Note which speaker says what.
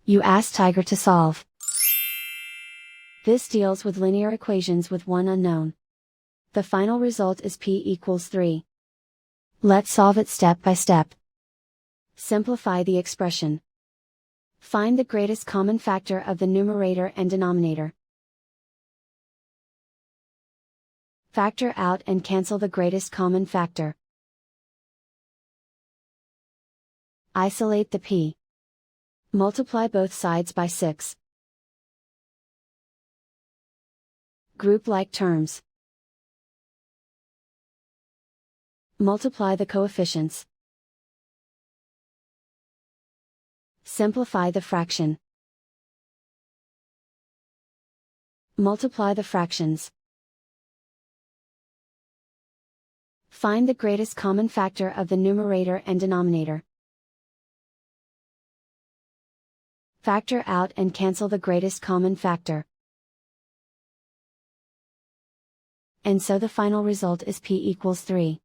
Speaker 1: You ask Tiger to solve. This deals with linear equations with one unknown. The final result is p equals 3. Let's solve it step by step. Simplify the expression. Find the greatest common factor of the numerator and denominator. Factor out and cancel the greatest common factor. Isolate the p. Multiply both sides by 6. Group like terms. Multiply the coefficients. Simplify the fraction. Multiply the fractions. Find the greatest common factor of the numerator and denominator. Factor out and cancel the greatest common factor. And so the final result is p equals 3.